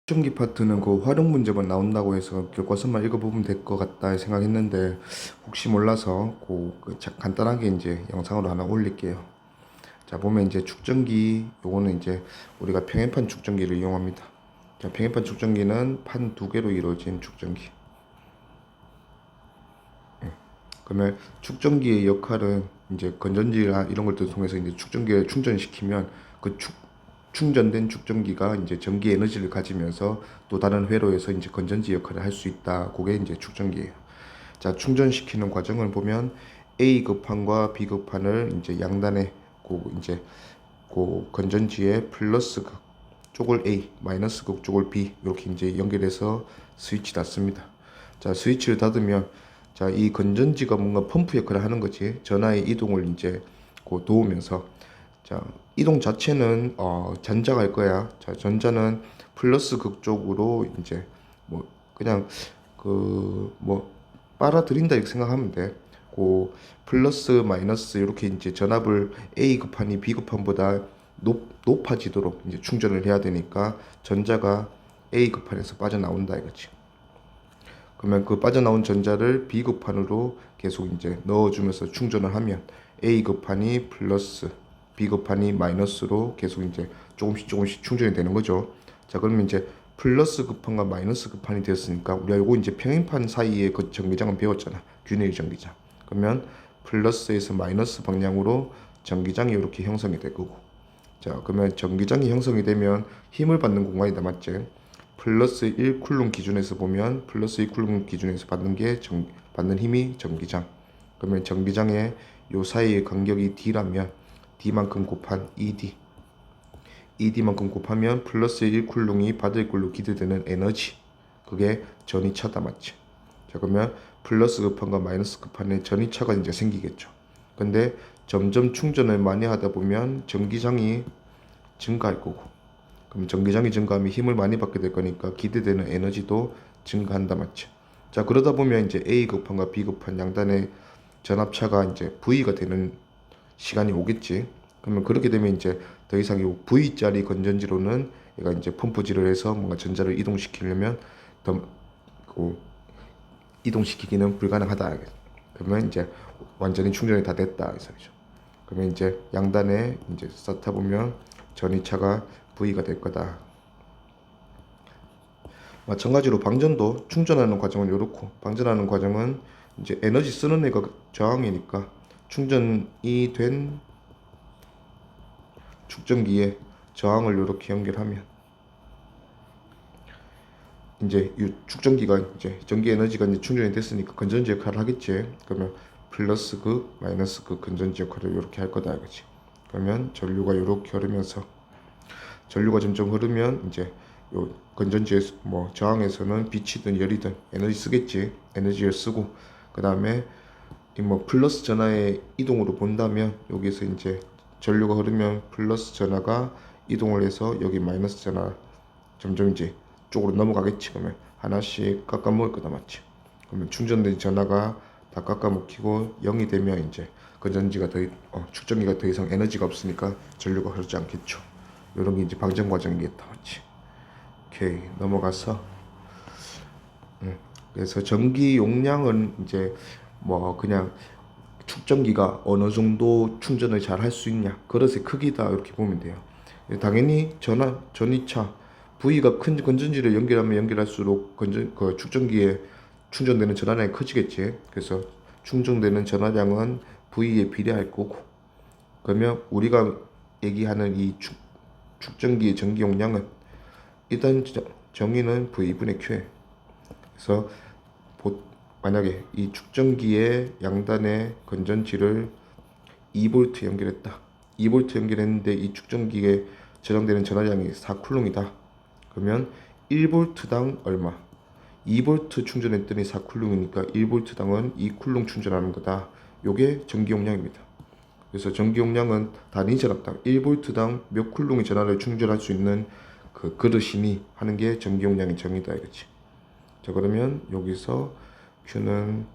축전기 파트는 그 활용 문제만 나온다고 해서 교과서만 읽어보면 될 것 같다 생각했는데 혹시 몰라서 간단하게 이제 영상으로 하나 올릴게요. 자, 보면 이제 축전기 요거는 이제 우리가 평행판 축전기를 이용합니다. 자, 평행판 축전기는 판 두 개로 이루어진 축전기. 그러면 축전기의 역할은 이제 건전지나 이런 것들 통해서 이제 축전기를 충전시키면 충전된 축전기가 이제 전기 에너지를 가지면서 또 다른 회로에서 이제 건전지 역할을 할 수 있다. 그게 이제 축전기예요. 자, 충전시키는 과정을 보면 A 급판과 B 급판을 이제 양단에 이제 건전지의 플러스 극 쪽을 A, 마이너스 극 쪽을 B 이렇게 이제 연결해서 스위치 닫습니다. 자, 스위치를 닫으면 자, 이 건전지가 뭔가 펌프 역할을 하는 거지. 전하의 이동을 이제 도우면서 자, 이동 자체는 전자가 할 거야. 자, 전자는 플러스 극 쪽으로 이제 뭐 그냥 뭐 빨아들인다 이렇게 생각하면 돼. 플러스 마이너스 이렇게 이제 전압을 A 급판이 B 급판보다 높아지도록 이제 충전을 해야 되니까 전자가 A 급판에서 빠져나온다 이거지. 그러면 그 빠져나온 전자를 B 급판으로 계속 이제 넣어주면서 충전을 하면 A 급판이 플러스, B 급판이 마이너스로 계속 이제 조금씩 충전이 되는 거죠. 자, 그러면 이제 플러스 급판과 마이너스 급판이 되었으니까 우리가 요거 이제 평행판 사이에 그 전기장은 배웠잖아. 균일 전기장. 그러면 플러스에서 마이너스 방향으로 전기장이 이렇게 형성이 될 거고. 자, 그러면 전기장이 형성이 되면 힘을 받는 공간이다, 맞지? 플러스 1쿨룸 기준에서 보면 플러스 1쿨룸 기준에서 받는 힘이 전기장. 그러면 전기장의 요 사이의 간격이 D라면 D만큼 곱한 ED. ED만큼 곱하면 플러스 1쿨룸이 받을 걸로 기대되는 에너지. 그게 전이차다, 맞지? 자, 그러면 플러스 급판과 마이너스 급판에 전이차가 이제 생기겠죠. 근데 점점 충전을 많이 하다 보면 전기장이 증가할 거고, 그럼 전기장이 증가하면 힘을 많이 받게 될 거니까 기대되는 에너지도 증가한다, 맞죠? 자, 그러다 보면 이제 A 급판과 B 급판 양단의 전압차가 이제 V가 되는 시간이 오겠지. 그러면 그렇게 되면 이제 더 이상 이 V자리 건전지로는 얘가 이제 펌프질을 해서 뭔가 전자를 이동시키려면 더 이동시키기는 불가능하다. 그러면 이제 완전히 충전이 다 됐다 이 소리죠. 그러면 이제 양단에 이제 쌓다 보면 전이차가 V가 될 거다. 마찬가지로 방전도 충전하는 과정은 이렇고, 방전하는 과정은 이제 에너지 쓰는 애가 저항이니까 충전이 된 축전기에 저항을 이렇게 연결하면 이제 이 축전기가 이제 전기 에너지가 이제 충전이 됐으니까 건전지 역할을 하겠지. 그러면 플러스 극, 마이너스 극 건전지 역할을 이렇게 할 거다 이거지. 그러면 전류가 이렇게 흐르면서 전류가 점점 흐르면 이제 요 건전지에 뭐 저항에서는 빛이든 열이든 에너지 쓰겠지. 에너지를 쓰고 그 다음에 이 뭐 플러스 전하의 이동으로 본다면 여기서 이제 전류가 흐르면 플러스 전하가 이동을 해서 여기 마이너스 전하 점점 이제 쪽으로 넘어가겠지. 그러면 하나씩 깎아 먹을 거다, 맞지? 그러면 충전된 전하가 다 깎아 먹히고 0이 되면 이제 건전지가 축전기가 더 이상 에너지가 없으니까 전류가 흐르지 않겠죠. 이런 게 이제 방전 과정이겠다, 맞지? 오케이, 넘어가서 그래서 전기 용량은 이제 뭐 그냥 축전기가 어느 정도 충전을 잘 할 수 있냐, 그릇의 크기다 이렇게 보면 돼요. 당연히 전이차 V가 큰 건전지를 연결하면 연결할수록 축전기에 충전되는 전하량이 커지겠지. 그래서 충전되는 전하량은 V에 비례할 거고, 그러면 우리가 얘기하는 이 축전기의 전기 용량은 일단 정의는 V분의 Q에. 그래서 만약에 이 축전기의 양단에 건전지를 2V 연결했다. 2V 연결했는데 이 축전기에 저장되는 전하량이 4쿨lum이다. 그러면 1V당 얼마? 2V 충전했더니 4쿨lum이니까 1V당은 2쿨룸 충전하는 거다. 요게 전기 용량입니다. 그래서 전기 용량은 단위 전압당 1V당 몇 쿨룸의 전하를 충전할 수 있는 그 그릇이니 하는 게 전기 용량의 정의다 이거지. 자, 그러면 여기서 Q는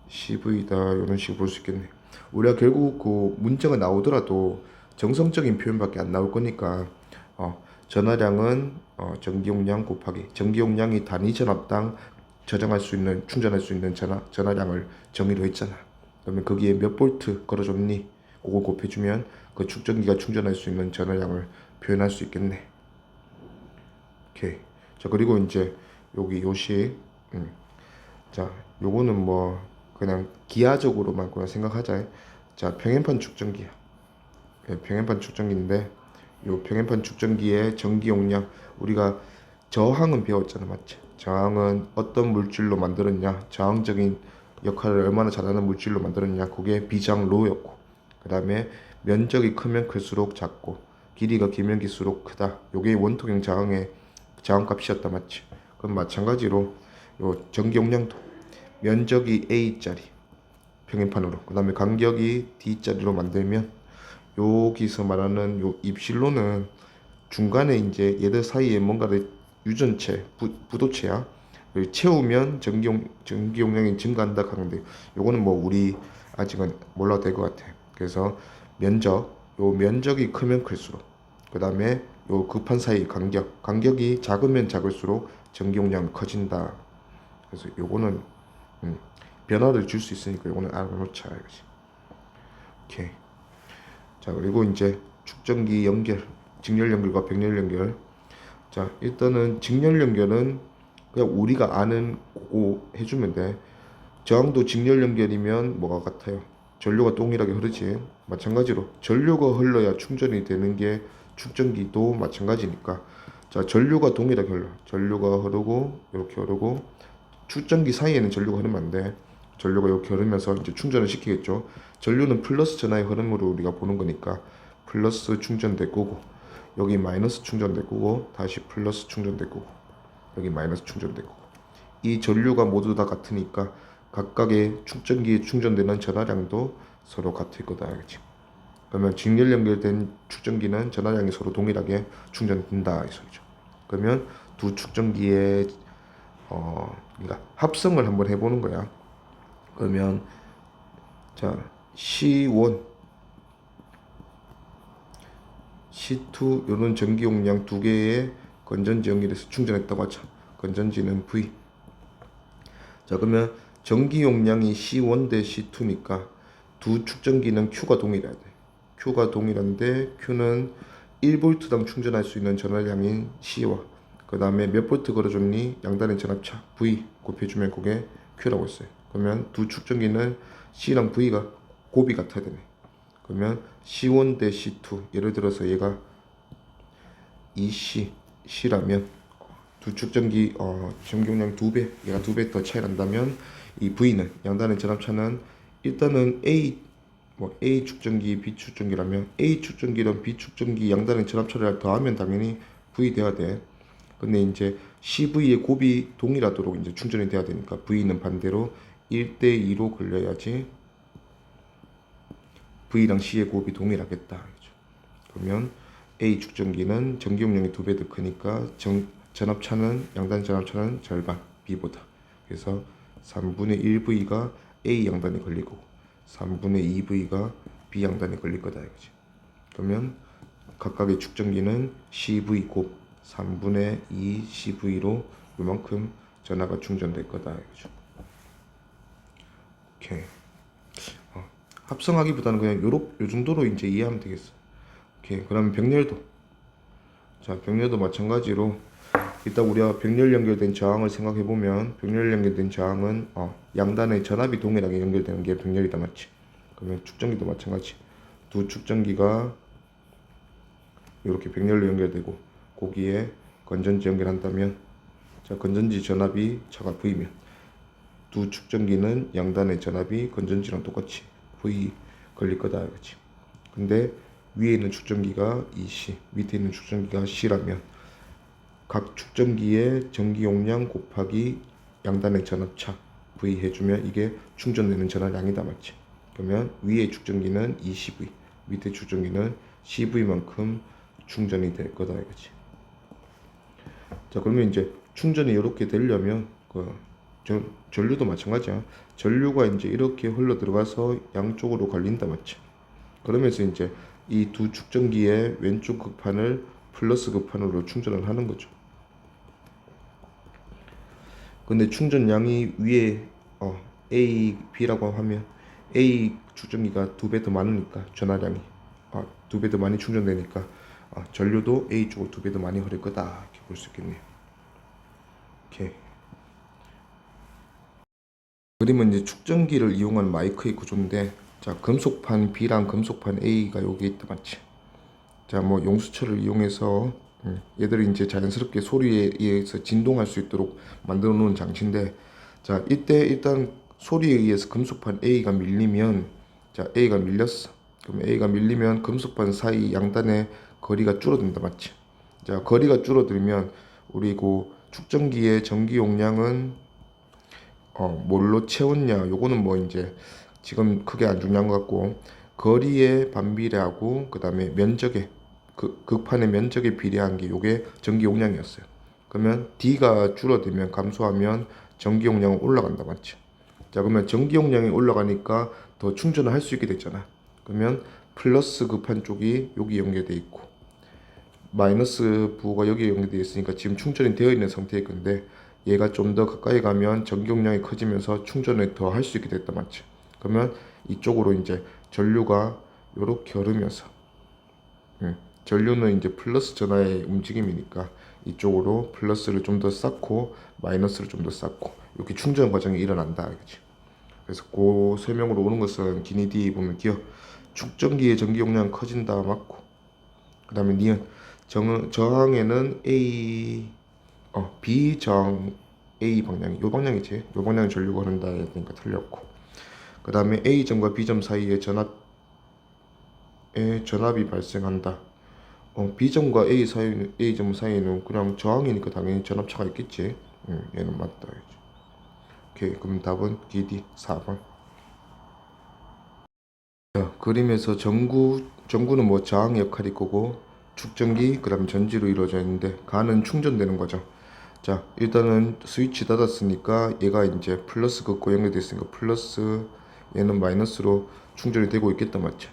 CV다 이런 식으로 볼 수 있겠네. 우리가 결국 그 문제가 나오더라도 정성적인 표현밖에 안 나올 거니까 전화량은 전기 용량 곱하기 전기 용량이 단위 전압당 저장할 수 있는 충전할 수 있는 전화량을 정의로 했잖아. 그러면 거기에 몇 볼트 걸어줬니? 그거 곱해주면 그 축전기가 충전할 수 있는 전화량을 표현할 수 있겠네. 오케이. 자, 그리고 이제 여기 요식. 자, 요거는 뭐 그냥 기하적으로만 그냥 생각하자. 자, 평행판 축전기야. 평행판 축전기인데 요 평행판 축전기의 전기 용량, 우리가 저항은 배웠잖아, 맞지? 저항은 어떤 물질로 만들었냐, 저항적인 역할을 얼마나 잘하는 물질로 만들었냐, 그게 비장로였고, 그 다음에 면적이 크면 클수록 작고 길이가 길면 길수록 크다, 요게 원통형 저항의 저항값이었다, 맞지? 그럼 마찬가지로 요 전기 용량도 면적이 A짜리 평행판으로, 그 다음에 간격이 D짜리로 만들면 여기서 말하는 요 입실로는 중간에 이제 얘들 사이에 뭔가를 유전체, 부도체야. 채우면 전기 용량이 증가한다 하는데, 요거는 뭐 우리 아직은 몰라도 될 것 같아. 그래서 요 면적이 크면 클수록, 그 다음에 요 급한 사이 간격이 작으면 작을수록 전기 용량이 커진다. 그래서 요거는 변화를 줄 수 있으니까 요거는 알아놓자 이거지. 오케이. 자, 그리고 이제 축전기 연결, 직렬 연결과 병렬 연결. 자, 일단은 직렬 연결은 그냥 우리가 아는 거 해주면 돼. 저항도 직렬 연결이면 뭐가 같아요? 전류가 동일하게 흐르지. 마찬가지로 전류가 흘러야 충전이 되는 게 축전기도 마찬가지니까. 자, 전류가 동일하게 흘러. 전류가 흐르고 이렇게 흐르고, 축전기 사이에는 전류가 흐르면 안 돼. 전류가 이렇게 흐르면서 이제 충전을 시키겠죠. 전류는 플러스 전하의 흐름으로 우리가 보는 거니까 플러스 충전될 거고, 여기 마이너스 충전될 거고, 다시 플러스 충전될 거고, 여기 마이너스 충전될 거고. 이 전류가 모두 다 같으니까 각각의 축전기에 충전되는 전하량도 서로 같을 거다, 알겠지? 그러면 직렬 연결된 축전기는 전하량이 서로 동일하게 충전된다, 이 소리죠. 그러면 두 축전기의 그러니까 합성을 한번 해보는 거야. 그러면 자, C1, C2 이런 전기 용량 두 개의 건전지 연결해서 충전했다고 하자. 건전지는 V. 자, 그러면 전기 용량이 C1 대 C2니까 두 축전기는 Q가 동일해야 돼. Q가 동일한데 Q는 1V당 충전할 수 있는 전하량인 C와 그 다음에 몇 볼트 걸어줬니? 양단의 전압차 V 곱해주면 그게 Q라고 했어요. 그러면 두 축전기는 C랑 V가 곱이 같아야 되네. 그러면 C1 대 C2, 예를 들어서 얘가 2C, C라면 두 축전기 전기용량 2배, 얘가 2배 더 차이 난다면 이 V는 양단의 전압차는 일단은 A 축전기, B 축전기라면 A 축전기랑 B 축전기 양단의 전압차를 더하면 당연히 V 돼야 돼. 근데 이제 CV의 곱이 동일하도록 이제 충전이 돼야 되니까 V는 반대로 1대2로 걸려야지 V랑 C의 곱이 동일하겠다. 그러면 A 축전기는 전기 용량이 2배 더 크니까 전압차는 양단 전압차는 절반 B보다. 그래서 3분의 1V가 A 양단에 걸릴 거고 3분의 2V가 B 양단에 걸릴 거다 이거지. 그러면 각각의 축전기는 CV 곱 3분의 2 CV로 이만큼 전하가 충전될 거다 이거죠. 오케이. 합성하기보다는 그냥 요 정도로 이제 이해하면 되겠어. 오케이. 그러면 병렬도. 자, 병렬도 마찬가지로 이따 우리가 병렬 연결된 저항을 생각해 보면 병렬 연결된 저항은 양단의 전압이 동일하게 연결되는 게 병렬이다, 맞지? 그러면 축전기도 마찬가지. 두 축전기가 이렇게 병렬로 연결되고 거기에 건전지 연결한다면, 자, 건전지 전압이 차가 V면 두 축전기는 양단의 전압이 건전지랑 똑같이 V 걸릴 거다, 그렇지? 근데 위에 있는 축전기가 EC, 밑에 있는 축전기가 C라면 각 축전기의 전기 용량 곱하기 양단의 전압차 V 해주면 이게 충전되는 전하량이다, 맞지? 그러면 위에 축전기는 ECV, 밑에 축전기는 CV만큼 충전이 될 거다, 이거지. 자, 그러면 이제 충전이 이렇게 되려면 전류도 마찬가지야. 전류가 이제 이렇게 흘러 들어가서 양쪽으로 갈린다, 맞지? 그러면서 이제 이 두 축전기의 왼쪽 극판을 플러스 급판으로 충전을 하는 거죠. 근데 충전량이 위에 A, B라고 하면 A 축전기가 2배 더 많으니까 전하량이 2배 더 많이 충전되니까 전류도 A 쪽으로 2배 더 많이 흐를 거다 이렇게 볼 수 있겠네요. 오케이. 그러면 이제 축전기를 이용한 마이크의 구조인데, 자 금속판 B랑 금속판 A가 여기 있다 맞지? 자 뭐 용수철을 이용해서 얘들이 이제 자연스럽게 소리에 의해서 진동할 수 있도록 만들어 놓은 장치인데, 자 이때 일단 소리에 의해서 금속판 A가 밀리면, 자 A가 밀렸어. 그럼 A가 밀리면 금속판 사이 양단의 거리가 줄어든다 맞지? 자 거리가 줄어들면 우리 그 축전기의 전기 용량은 뭘로 채웠냐, 요거는 뭐 이제 지금 크게 안 중요한 것 같고, 거리에 반비례하고 그 다음에 면적에 극판의 면적에 비례한 게 요게 전기 용량이었어요. 그러면 D가 줄어들면 감소하면 전기 용량은 올라간다 맞죠? 자 그러면 전기 용량이 올라가니까 더 충전을 할 수 있게 됐잖아. 그러면 플러스 급판 쪽이 여기 연결돼 있고 마이너스 부호가 여기에 연결되어 있으니까 지금 충전이 되어 있는 상태일 건데, 얘가 좀 더 가까이 가면 전기 용량이 커지면서 충전을 더 할 수 있게 됐다 맞죠? 그러면 이쪽으로 이제 전류가 요렇게 흐르면서 전류는 이제 플러스 전하의 움직임이니까 이쪽으로 플러스를 좀 더 쌓고 마이너스를 좀 더 쌓고 이렇게 충전 과정이 일어난다 알겠지? 그래서 그 설명으로 오는 것은 기니디 보면 기어 축전기의 전기 용량 커진다 맞고, 그 다음에 니은 저항에는 A B 저항 A 방향이 요 방향이지, 요 방향에 전류가 흐른다 했으니까 틀렸고, 그 다음에 A점과 B점 사이에 전압이 발생한다. B점과 A점 사이에는 그냥 저항이니까 당연히 전압차가 있겠지. 얘는 맞다. 오케이, 그럼 답은 DD 4번. 자, 그림에서 전구는 뭐 저항의 역할이 거고, 축전기, 그 다음에 전지로 이루어져 있는데, 가는 충전되는 거죠. 자, 일단은 스위치 닫았으니까 얘가 이제 플러스 극과 연결되어 있으니까 플러스, 얘는 마이너스로 충전이 되고 있겠다 맞죠?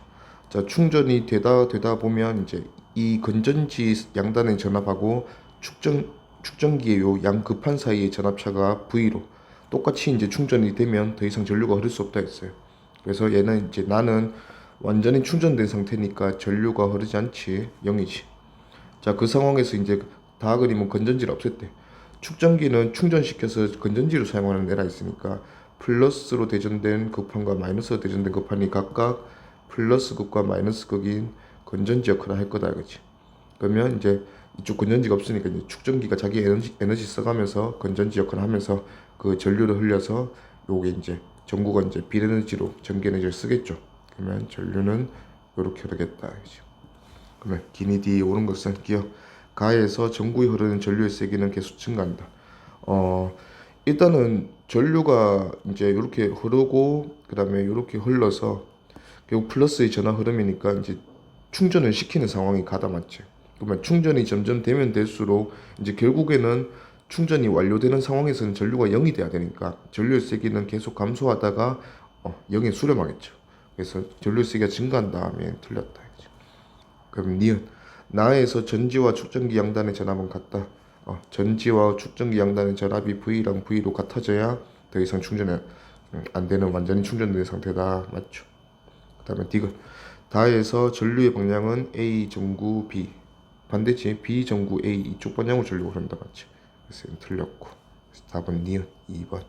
자, 충전이 되다 보면 이제 이 건전지 양단의 전압하고 축전기의 요 양급판 사이의 전압차가 V로 똑같이 이제 충전이 되면 더 이상 전류가 흐를 수 없다 했어요. 그래서 얘는 이제 나는 완전히 충전된 상태니까 전류가 흐르지 않지, 0이지. 자, 그 상황에서 이제 다 그리면 건전지를 없앴대. 축전기는 충전시켜서 건전지로 사용하는 애라 있으니까 플러스로 대전된 급판과 마이너스로 대전된 급판이 각각 플러스 극과 마이너스 극인 건전지 역할을 할 거다 그치? 그러면 이제 이쪽 건전지가 없으니까 이제 축전기가 자기 에너지 써가면서 건전지 역할을 하면서 그 전류를 흘려서 요게 이제 전구가 이제 비에너지로 전기 에너지를 쓰겠죠. 그러면 전류는 요렇게 흐르겠다 그치? 그러면 기니디 오는 것은 기어 가에서 전구에 흐르는 전류의 세기는 계속 증가한다. 일단은 전류가 이제 이렇게 흐르고 그 다음에 이렇게 흘러서 결국 플러스의 전하 흐름이니까 이제 충전을 시키는 상황이 가다 맞지. 그러면 충전이 점점 되면 될수록 이제 결국에는 충전이 완료되는 상황에서는 전류가 0이 돼야 되니까 전류의 세기는 계속 감소하다가 0에 수렴하겠죠. 그래서 전류의 세기가 증가한 다음에 틀렸다. 그럼 니은 나에서 전지와 축전기 양단의 전압은 같다. 전지와 축전기 양단의 전압이 V랑 V로 같아져야 더 이상 충전이 안 되는 완전히 충전된 상태다. 맞죠? 그 다음에 디귿 다에서 전류의 방향은 A 전구 B 반대지 B 전구 A 이쪽 방향으로 전류가 흐른다. 맞지? 그래서 틀렸고 그래서 답은 니은 2번.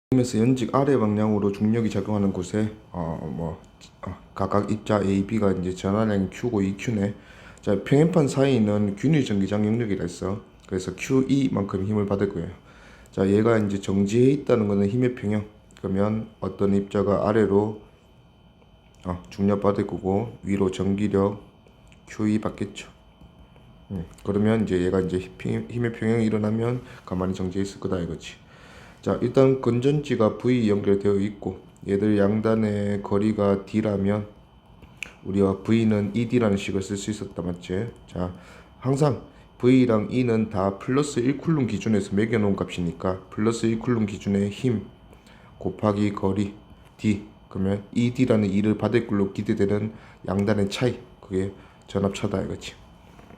그러면서 연직 아래 방향으로 중력이 작용하는 곳에 각각 입자 A, B가 이제 전하량이 Q고 EQ네. 자, 평행판 사이는 균일 전기장 영역이라 했어. 그래서 QE만큼 힘을 받을 거예요. 자, 얘가 이제 정지해 있다는 거는 힘의 평형. 그러면 어떤 입자가 아래로 중력 받을 거고 위로 전기력 QE 받겠죠. 그러면 이제 얘가 이제 힘의 평형이 일어나면 가만히 정지해 있을 거다 이거지. 자, 일단 건전지가 V 연결되어 있고 얘들 양단의 거리가 D라면 우리가 V는 ED라는 식을 쓸 수 있었다 맞지? 자, 항상 V랑 E는 다 플러스 1쿨룸 기준에서 매겨놓은 값이니까 플러스 1쿨룸 기준의 힘 곱하기 거리 D, 그러면 ED라는 E를 받을 걸로 기대되는 양단의 차이, 그게 전압차다 이거지.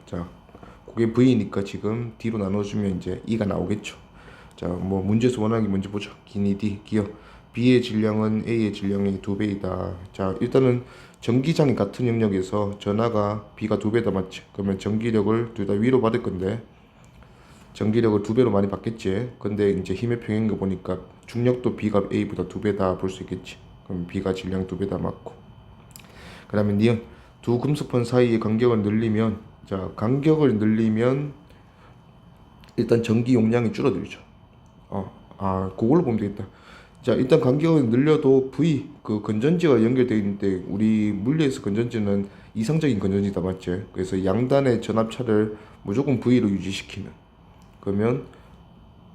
자, 그게 V니까 지금 D로 나눠주면 이제 E가 나오겠죠. 자, 뭐 문제에서 원하는 게 뭔지 보자. 기니 D, 기어. B의 질량은 A의 질량의 2배이다. 자, 일단은 전기장이 같은 영역에서 전하가 B가 2배다 맞지? 그러면 전기력을 둘 다 위로 받을 건데 전기력을 2배로 많이 받겠지. 근데 이제 힘의 평행인 거 보니까 중력도 B가 A보다 2배다 볼 수 있겠지. 그럼 B가 질량 2배다 맞고. 그 다음에 니은 두 금속판 사이의 간격을 늘리면, 자, 간격을 늘리면 일단 전기 용량이 줄어들죠. 그걸로 보면 되겠다. 자, 일단 간격을 늘려도 V, 그 건전지가 연결되어 있는데 우리 물리에서 건전지는 이상적인 건전지다 맞지? 그래서 양단의 전압차를 무조건 V로 유지시키면, 그러면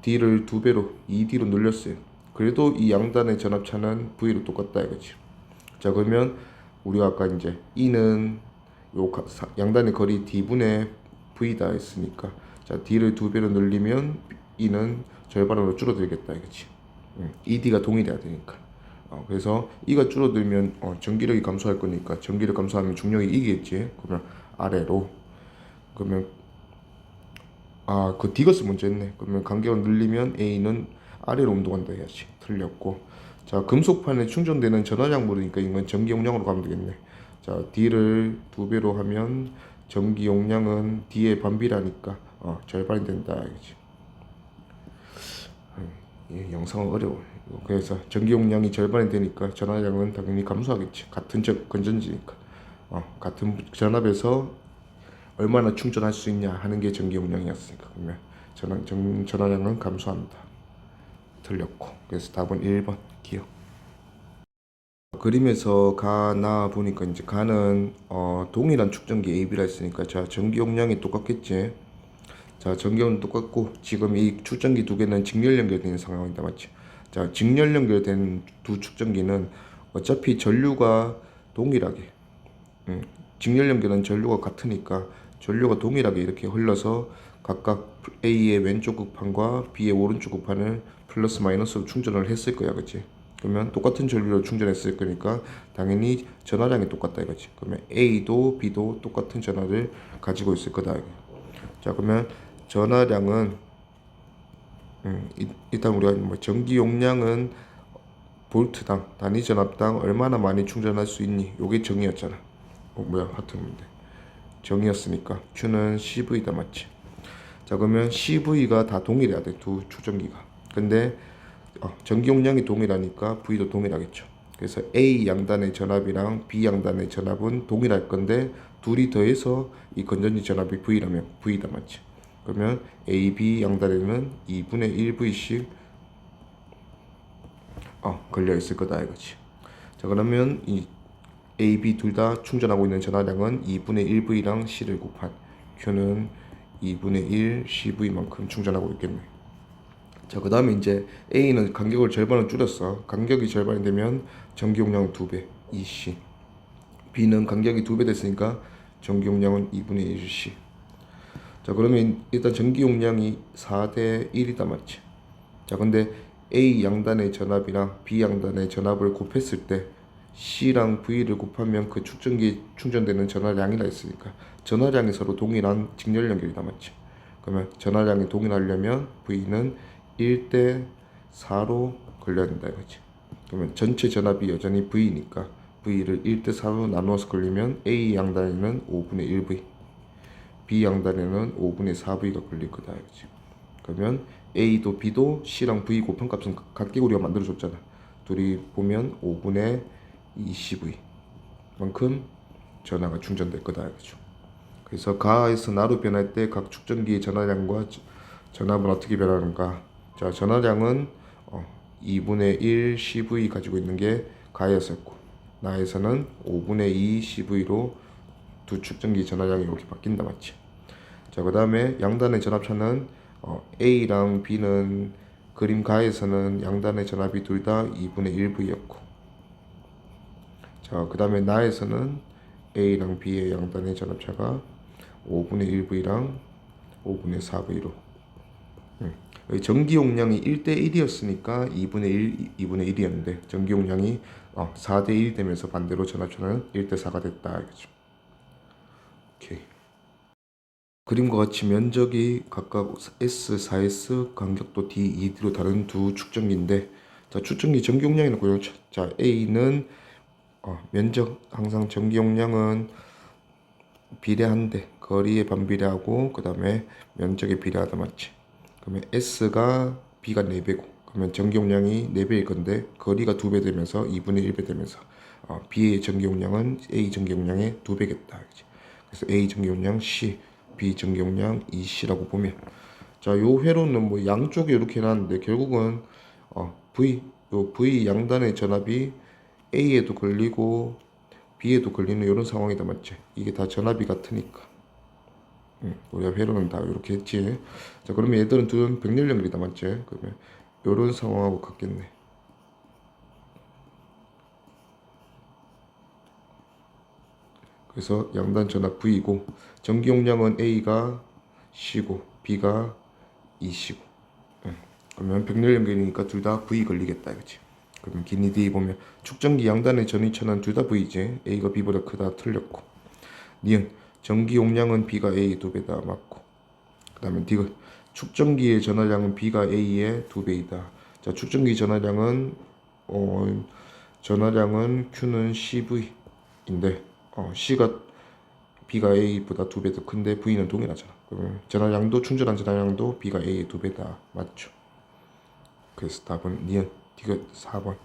D를 2배로 2D로 늘렸어요. 그래도 이 양단의 전압차는 V로 똑같다 이거지. 자, 그러면 우리가 아까 이제 E는 양단의 거리 D분의 V다 했으니까, 자, D를 2배로 늘리면 E는 절반으로 줄어들겠다 이거지. ED가 동일해야 되니까. 그래서 E가 줄어들면 전기력이 감소할 거니까 전기력 감소하면 중력이 이기겠지. 그러면 아래로. 그러면 그 D것은 문제였네. 그러면 간격을 늘리면 A는 아래로 운동한다 해야지. 틀렸고. 자, 금속판에 충전되는 전화량 물으니까 이건 전기 용량으로 가면 되겠네. 자, D를 2배로 하면 전기 용량은 D의 반비라니까 절반이 된다 이거지. 영상은 어려워. 그래서 전기 용량이 절반이 되니까 전화량은 당연히 감소하겠지. 같은 건전지니까. 같은 전압에서 얼마나 충전할 수 있냐 하는 게 전기 용량이었으니까. 그러면 전화량은 감소한다. 틀렸고. 그래서 답은 1번 기억. 그림에서 가 나 보니까 이제 가는 동일한 축전기 AB라 했으니까, 자, 전기 용량이 똑같겠지. 자, 전기용은 똑같고 지금 이 축전기 두 개는 직렬 연결된 상황이다 맞지? 자, 직렬 연결된 두 축전기는 어차피 전류가 동일하게, 직렬 연결은 전류가 같으니까 전류가 동일하게 이렇게 흘러서 각각 A의 왼쪽 극판과 B의 오른쪽 극판을 플러스 마이너스로 충전을 했을 거야, 그치? 그러면 똑같은 전류를 충전했을 거니까 당연히 전하량이 똑같다 이거지. 그러면 A도 B도 똑같은 전하를 가지고 있을 거다 이거. 자, 그러면 전하량은 일단 우리가 뭐 전기 용량은 볼트당 단위 전압당 얼마나 많이 충전할 수 있니? 요게 정의였잖아. 하트인데 정의였으니까 Q는 CV다 맞지? 자, 그러면 CV가 다 동일해야 돼, 두 축전기가. 근데 전기 용량이 동일하니까 V도 동일하겠죠. 그래서 A 양단의 전압이랑 B 양단의 전압은 동일할 건데 둘이 더해서 이 건전지 전압이 V라면 V다 맞지? 그러면 A, B 양단에는 2분의 1V씩 걸려 있을 거다 이거지. 자, 그러면 이 A, B 둘 다 충전하고 있는 전하량은 2분의 1V랑 C를 곱한 Q는 2분의 1 CV만큼 충전하고 있겠네. 자, 그 다음에 이제 A는 간격을 절반을 줄였어. 간격이 절반이 되면 전기 용량은 2배 2C. B는 간격이 2배 됐으니까 전기 용량은 2분의 1C. 자, 그러면 일단 전기 용량이 4대 1이다 맞지? 자, 근데 A 양단의 전압이랑 B 양단의 전압을 곱했을 때 C랑 V를 곱하면 그 축전기에 충전되는 전하량이라 했으니까 전하량이 서로 동일한 직렬 연결이다 맞지? 그러면 전하량이 동일하려면 V는 1대 4로 걸려야 된다 이거지. 그러면 전체 전압이 여전히 V니까 V를 1대 4로 나누어서 걸리면 A 양단에는 5분의 1V, B 양단에는 5분의 4V가 걸릴 거다 이거지. 그러면 A도 B도 C랑 V 곱한 값은 각기 우리가 만들어줬잖아. 둘이 보면 5분의 2CV 만큼 전하가 충전될 거다 이거죠. 그래서 가에서 나로 변할 때 각 축전기의 전하량과 전압은 어떻게 변하는가? 자, 전하량은 2분의 1 CV 가지고 있는 게 가에서였고, 나에서는 5분의 2 CV로 두 축전기 전하량이 이렇게 바뀐다 맞지? 자, 그 다음에 양단의 전압차는 A랑 B는 그림 가에서는 양단의 전압이 둘 다 2분의 1V였고, 자, 그 다음에 나에서는 A랑 B의 양단의 전압차가 5분의 1V랑 5분의 4V로. 전기 용량이 1대 1이었으니까 2분의 1, 2분의 1이었는데 전기 용량이 4대 1이 되면서 반대로 전압차는 1대 4가 됐다 이거죠. 오케이. 그림과 같이 면적이 각각 S, 4S, 간격도 D, ED로 다른 두 축전기인데, 자, 축전기 전기 용량이 나고요. 자, A는 면적 항상 전기 용량은 비례한데 거리에 반비례하고 그 다음에 면적에 비례하다 맞지? 그러면 S가 B가 4배고 그러면 전기 용량이 4배일 건데 거리가 2배 되면서 2분의 1배 되면서 B의 전기 용량은 A 전기 용량의 2배겠다. 그래서 A 전기 용량 C, B 전기 용량 EC라고 보면, 자, 요 회로는 뭐 양쪽에 이렇게 해놨는데 결국은 V 양단의 전압이 A에도 걸리고 B에도 걸리는 이런 상황이다 맞지? 이게 다 전압이 같으니까. 우리가 회로는 다 이렇게 했지. 자, 그러면 얘들은 둘은 병렬 연결이다 맞지? 그러면 이런 상황하고 같겠네. 그래서 양단 전압 V이고 전기 용량은 A가 C고 B가 E시고. 그러면 병렬 연결이니까 둘 다 V 걸리겠다 그치? 그러면 기니 D 보면 축전기 양단의 전위천은 둘 다 V지. A가 B보다 크다 틀렸고. 니은 전기 용량은 B가 A 2배다 맞고. 그 다음에 디귿 축전기의 전하량은 B가 A의 2배이다. 자, 축전기 전하량은 Q는 CV인데 C가 B가 A보다 2배 더 큰데 V는 동일하잖아. 그러면 전하량도 충전한 전하량도 B가 A의 2배다 맞죠? 그래서 답은 니은 디귿 4번.